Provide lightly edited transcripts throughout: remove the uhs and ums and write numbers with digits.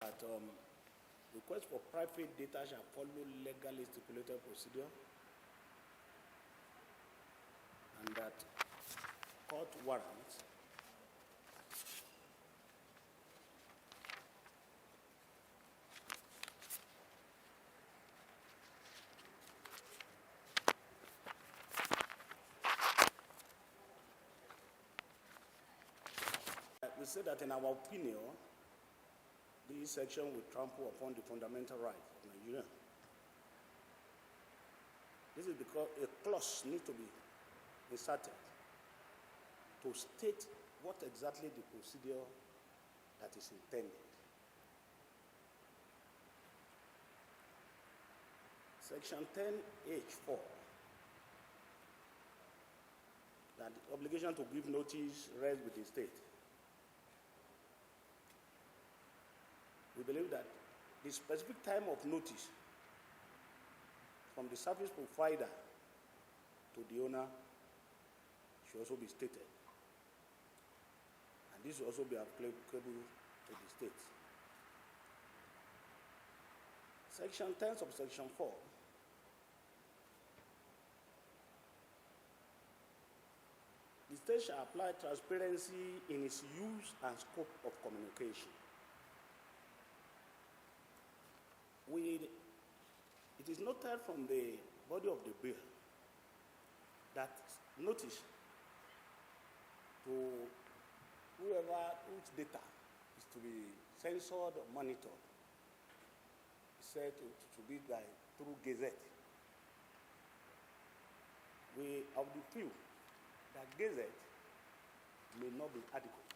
that request for private data shall follow legally stipulated procedure, and that court warrants we say that in our opinion, this section will trample upon the fundamental rights of Nigeria. This is because a clause needs to be inserted to state what exactly the procedure that is intended. Section 10H4, that the obligation to give notice rests with the state. We believe that the specific time of notice from the service provider to the owner should also be stated. And this will also be applicable to the state. Section 10, subsection 4. The state shall apply transparency in its use and scope of communication. It is noted from the body of the bill that notice to whose data is to be censored or monitored is said to be through Gazette. We are of the view that Gazette may not be adequate.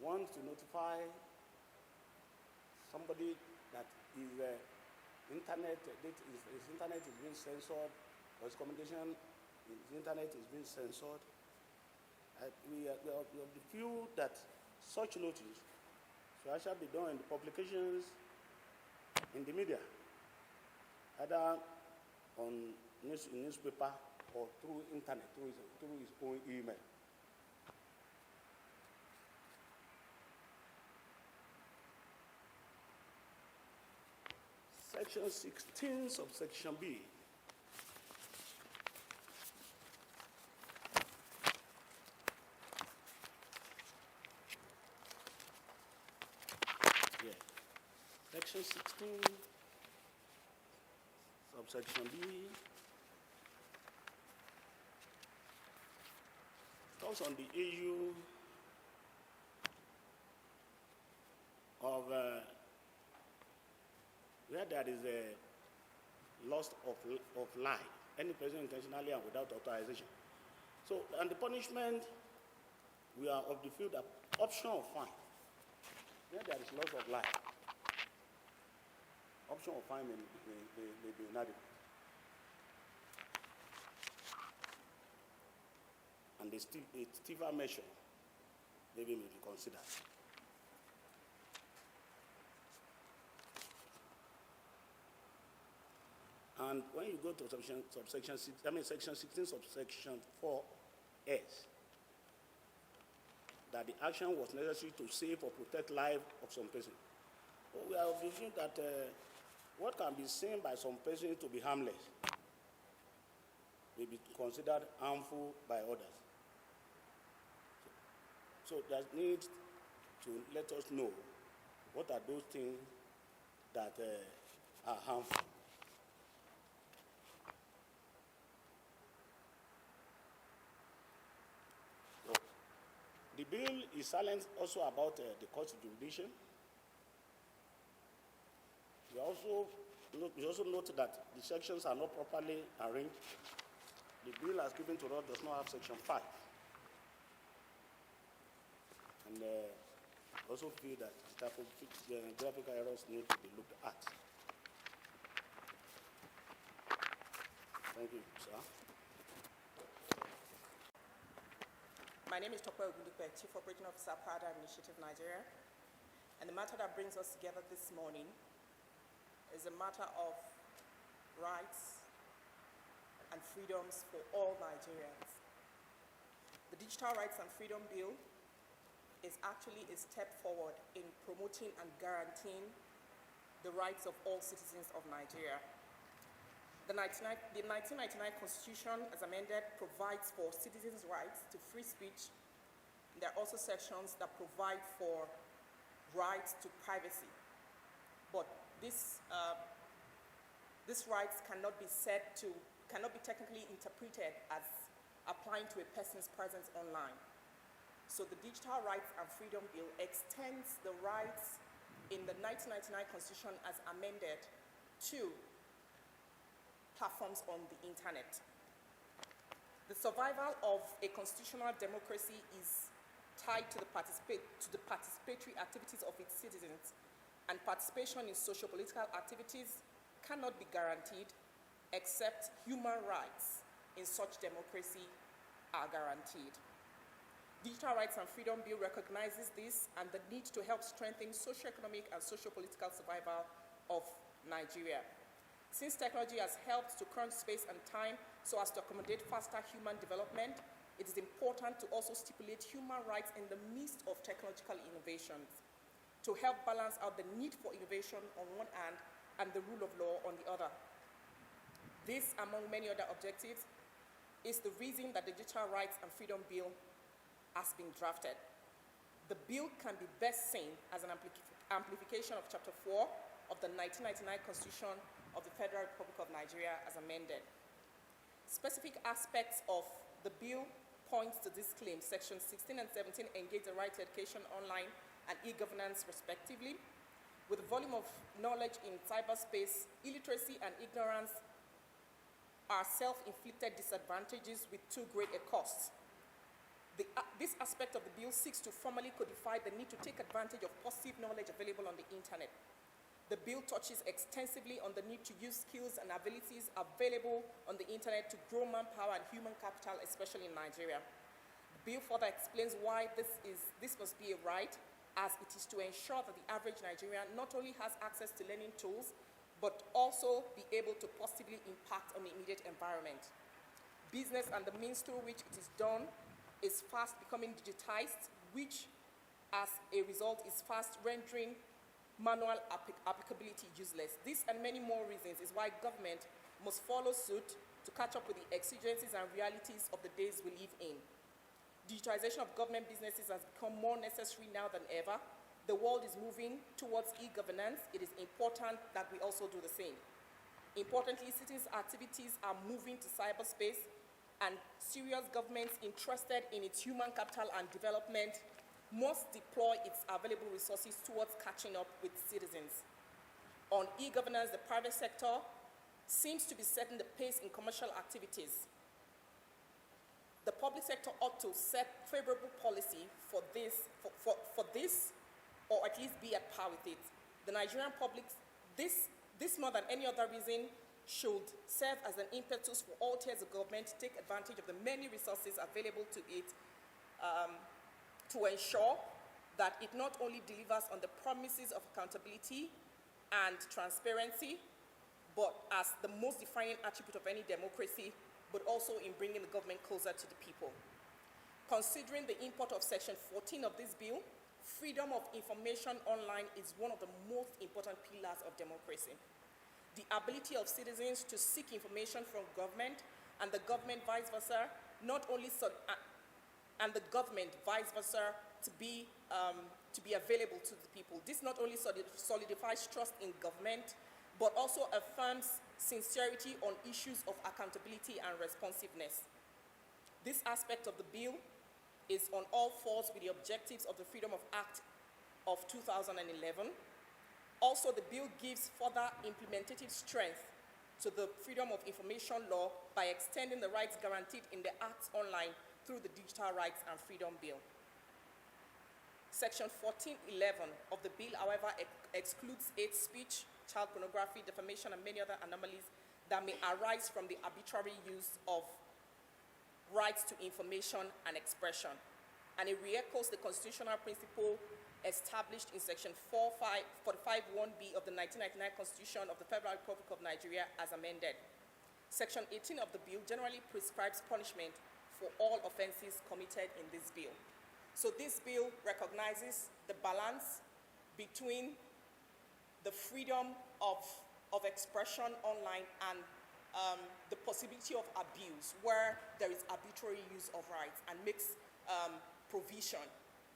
Want to notify somebody that his internet is being censored, or his communication, his internet is being censored. We are of the view that such notice should actually be done in the publications, in the media, either on newspaper or through internet, through his own email. Section 16, subsection B. Yeah. Section 16, subsection B. Talks on the issue of where there is a loss of life, any person intentionally and without authorization. So, and the punishment, we are of the view that option of fine, where there is loss of life, option of fine may be inadequate. And the stiffer measure maybe may be considered. And when you go to section 16, subsection 4S, that the action was necessary to save or protect life of some person. Well, we are of the view that what can be seen by some person to be harmless may be considered harmful by others. So there's need to let us know what are those things that are harmful. The bill is silent also about the court's jurisdiction. We also note that the sections are not properly arranged. The bill as given to us does not have section 5. And also feel that graphical errors need to be looked at. Thank you, sir. My name is Tokwe Ogundipe, Chief Operating Officer, Prada Initiative Nigeria. And the matter that brings us together this morning is a matter of rights and freedoms for all Nigerians. The Digital Rights and Freedom Bill is actually a step forward in promoting and guaranteeing the rights of all citizens of Nigeria. The 1999 Constitution, as amended, provides for citizens' rights to free speech. There are also sections that provide for rights to privacy. But these rights cannot be technically interpreted as applying to a person's presence online. So the Digital Rights and Freedom Bill extends the rights in the 1999 Constitution as amended to platforms on the internet. The survival of a constitutional democracy is tied to the participatory activities of its citizens, and participation in socio-political activities cannot be guaranteed except human rights in such democracy are guaranteed. Digital Rights and Freedom Bill recognizes this and the need to help strengthen socio-economic and socio-political survival of Nigeria. Since technology has helped to crunch space and time so as to accommodate faster human development, it is important to also stipulate human rights in the midst of technological innovations to help balance out the need for innovation on one hand and the rule of law on the other. This, among many other objectives, is the reason that the Digital Rights and Freedom Bill has been drafted. The bill can be best seen as an amplification of Chapter 4 of the 1999 Constitution of the Federal Republic of Nigeria as amended. Specific aspects of the bill point to this claim. Section 16 and 17 engage the right to education online and e-governance respectively. With the volume of knowledge in cyberspace, illiteracy and ignorance are self-inflicted disadvantages with too great a cost. This aspect of the bill seeks to formally codify the need to take advantage of positive knowledge available on the internet. The bill touches extensively on the need to use skills and abilities available on the internet to grow manpower and human capital, especially in Nigeria. The bill further explains why this must be a right, as it is to ensure that the average Nigerian not only has access to learning tools, but also be able to positively impact on the immediate environment. Business and the means through which it is done is fast becoming digitized, which as a result is fast rendering manual applicability useless. This and many more reasons is why government must follow suit to catch up with the exigencies and realities of the days we live in. Digitization of government businesses has become more necessary now than ever. The world is moving towards e-governance. It is important that we also do the same. Importantly, citizens' activities are moving to cyberspace, and serious governments interested in its human capital and development must deploy its available resources towards catching up with citizens. On e-governance, the private sector seems to be setting the pace in commercial activities. The public sector ought to set favorable policy for this, or at least be at par with it. The Nigerian public, this more than any other reason, should serve as an impetus for all tiers of government to take advantage of the many resources available to it to ensure that it not only delivers on the promises of accountability and transparency, but as the most defining attribute of any democracy, but also in bringing the government closer to the people. Considering the import of Section 14 of this bill, freedom of information online is one of the most important pillars of democracy. The ability of citizens to seek information from government and the government vice versa, to be available to the people. This not only solidifies trust in government, but also affirms sincerity on issues of accountability and responsiveness. This aspect of the bill is on all fours with the objectives of the Freedom of Act of 2011. Also, the bill gives further implementative strength to the Freedom of Information Law by extending the rights guaranteed in the Act online through the Digital Rights and Freedom Bill. Section 1411 of the bill, however, excludes hate speech, child pornography, defamation, and many other anomalies that may arise from the arbitrary use of rights to information and expression. And it re-echoes the constitutional principle established in Section 45(1)(b) of the 1999 Constitution of the Federal Republic of Nigeria as amended. Section 18 of the bill generally prescribes punishment for all offenses committed in this bill. So this bill recognizes the balance between the freedom of expression online and the possibility of abuse, where there is arbitrary use of rights, and makes provision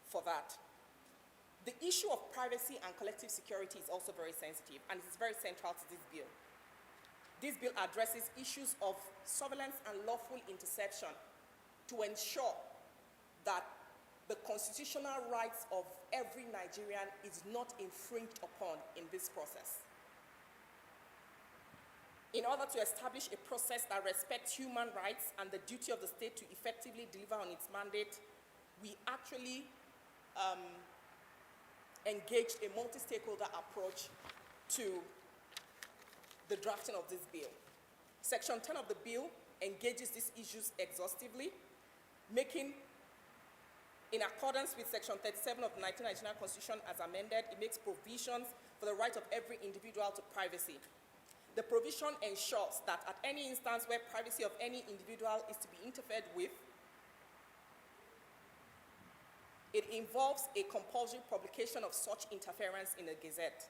for that. The issue of privacy and collective security is also very sensitive, and it is very central to this bill. This bill addresses issues of surveillance and lawful interception to ensure that the constitutional rights of every Nigerian is not infringed upon in this process. In order to establish a process that respects human rights and the duty of the state to effectively deliver on its mandate, we actually engaged a multi-stakeholder approach to the drafting of this bill. Section 10 of the bill engages these issues exhaustively, making, in accordance with Section 37 of the 1999 Constitution as amended, it makes provisions for the right of every individual to privacy. The provision ensures that at any instance where privacy of any individual is to be interfered with, it involves a compulsory publication of such interference in a gazette.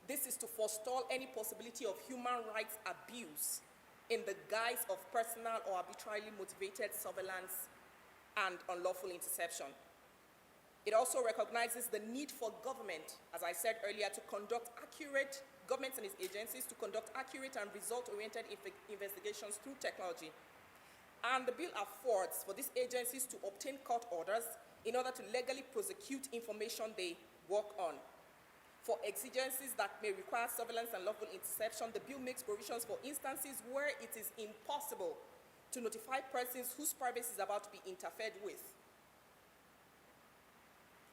This is to forestall any possibility of human rights abuse in the guise of personal or arbitrarily motivated surveillance and unlawful interception. It also recognizes the need for government, as I said earlier, to conduct accurate, governments and its agencies to conduct accurate and result-oriented investigations through technology. And the bill affords for these agencies to obtain court orders in order to legally prosecute information they work on. For exigencies that may require surveillance and lawful interception, the bill makes provisions for instances where it is impossible to notify persons whose privacy is about to be interfered with,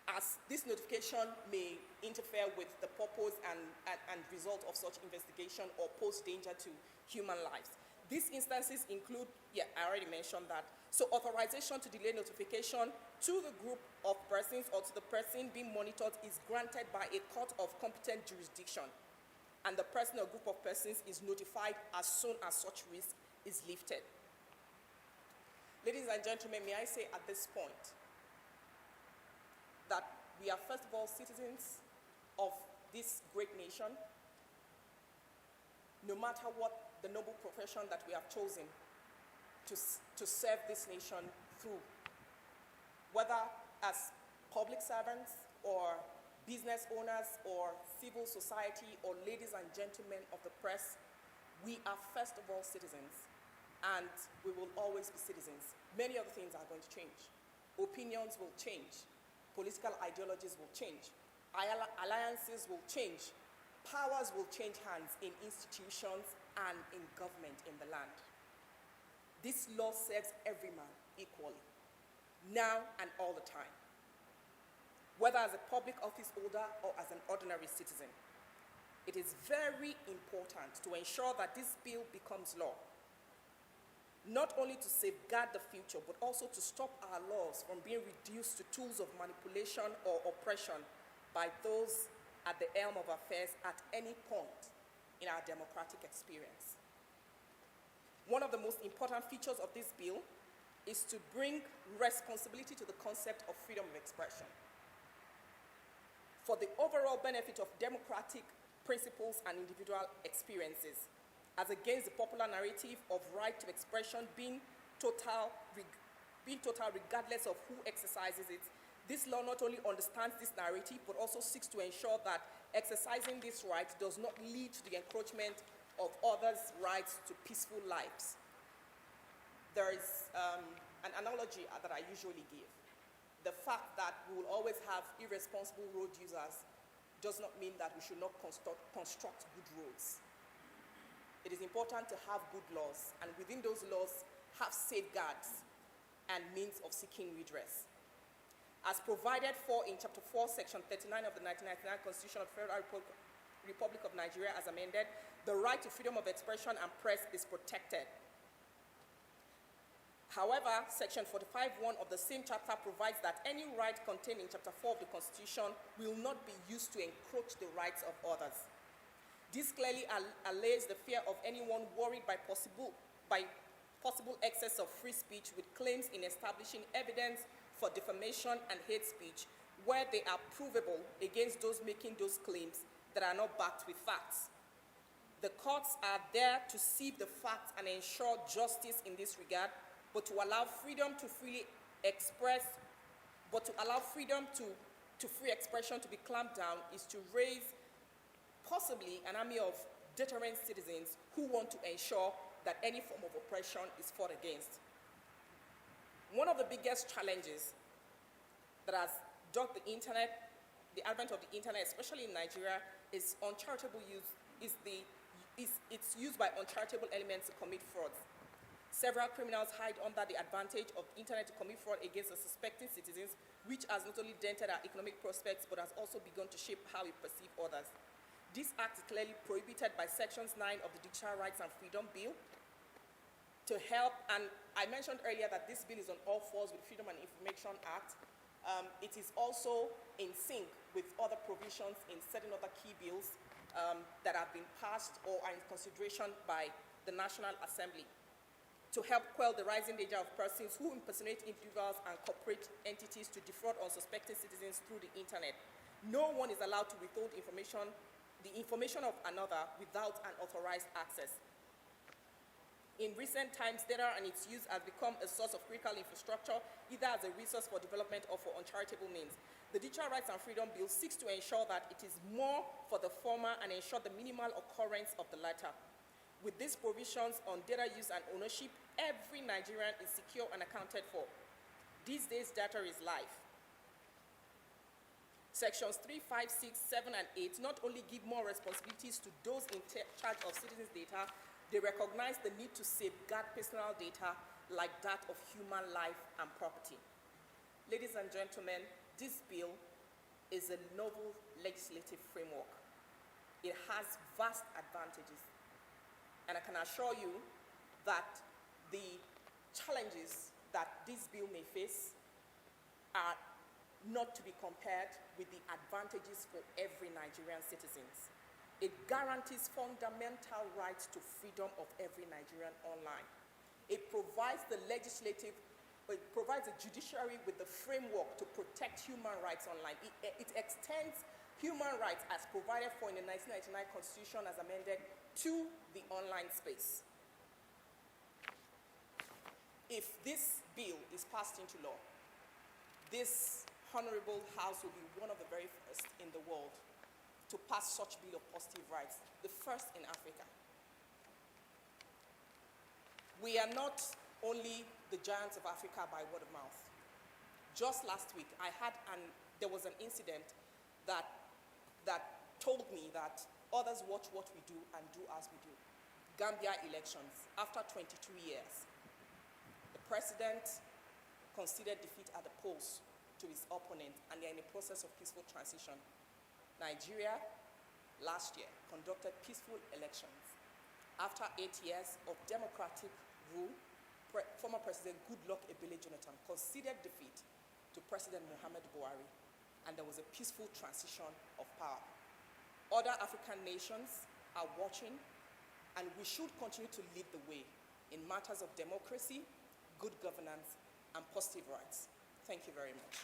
as this notification may interfere with the purpose and result of such investigation or pose danger to human lives. These instances include, I already mentioned that. So authorization to delay notification to the group of persons or to the person being monitored is granted by a court of competent jurisdiction, and the person or group of persons is notified as soon as such risk is lifted. Ladies and gentlemen, may I say at this point that we are first of all citizens of this great nation, no matter what the noble profession that we have chosen to serve this nation through, whether as public servants or business owners or civil society or ladies and gentlemen of the press, we are first of all citizens, and we will always be citizens. Many other things are going to change. Opinions will change. Political ideologies will change. Alliances will change. Powers will change hands in institutions and in government in the land. This law serves every man equally, now and all the time, whether as a public office holder or as an ordinary citizen. It is very important to ensure that this bill becomes law, not only to safeguard the future, but also to stop our laws from being reduced to tools of manipulation or oppression by those at the helm of affairs at any point in our democratic experience. One of the most important features of this bill is to bring responsibility to the concept of freedom of expression for the overall benefit of democratic principles and individual experiences, as against the popular narrative of right to expression being total regardless of who exercises it. This law not only understands this narrative, but also seeks to ensure that exercising this right does not lead to the encroachment of others' rights to peaceful lives. There is an analogy that I usually give. The fact that we will always have irresponsible road users does not mean that we should not construct good roads. It is important to have good laws, and within those laws, have safeguards and means of seeking redress. As provided for in Chapter 4, Section 39 of the 1999 Constitution of the Federal Republic of Nigeria as amended, the right to freedom of expression and press is protected. However, Section 45(1) of the same chapter provides that any right contained in Chapter 4 of the Constitution will not be used to encroach the rights of others. This clearly allays the fear of anyone worried by possible excess of free speech with claims in establishing evidence for defamation and hate speech where they are provable against those making those claims that are not backed with facts. The courts are there to sieve the facts and ensure justice in this regard, but to allow freedom to freely express, but to allow freedom to free expression to be clamped down is to raise possibly an army of deterrent citizens who want to ensure that any form of oppression is fought against. One of the biggest challenges that has dogged the internet, the advent of the internet, especially in Nigeria, is uncharitable use, it's used by uncharitable elements to commit frauds. Several criminals hide under the advantage of the internet to commit fraud against unsuspecting citizens, which has not only dented our economic prospects, but has also begun to shape how we perceive others. This act is clearly prohibited by Sections 9 of the Digital Rights and Freedom Bill. To help, and I mentioned earlier that this bill is on all fours with Freedom and Information Act. It is also in sync with other provisions in certain other key bills that have been passed or are in consideration by the National Assembly to help quell the rising danger of persons who impersonate individuals and corporate entities to defraud unsuspecting citizens through the internet. No one is allowed to withhold information, the information of another without an authorized access. In recent times, data and its use has become a source of critical infrastructure, either as a resource for development or for uncharitable means. The Digital Rights and Freedom Bill seeks to ensure that it is more for the former and ensure the minimal occurrence of the latter. With these provisions on data use and ownership, every Nigerian is secure and accounted for. These days, data is life. Sections 3, 5, 6, 7, and 8 not only give more responsibilities to those in charge of citizens' data, they recognize the need to safeguard personal data like that of human life and property. Ladies and gentlemen, this bill is a novel legislative framework. It has vast advantages. And I can assure you that the challenges that this bill may face are not to be compared with the advantages for every Nigerian citizen. It guarantees fundamental rights to freedom of every Nigerian online. It provides the judiciary with the framework to protect human rights online. It extends human rights as provided for in the 1999 Constitution as amended to the online space. If this bill is passed into law, this honorable house will be one of the very first in the world to pass such bill of positive rights, the first in Africa. We are not only the giants of Africa by word of mouth. Just last week, there was an incident that told me that others watch what we do and do as we do. Gambia elections, after 22 years, the president conceded defeat at the polls to his opponent, and they're in a process of peaceful transition. Nigeria, last year, conducted peaceful elections. After 8 years of democratic rule, former President Goodluck Ebele Jonathan conceded defeat to President Muhammadu Buhari, and there was a peaceful transition of power. Other African nations are watching, and we should continue to lead the way in matters of democracy, good governance, and positive rights. Thank you very much.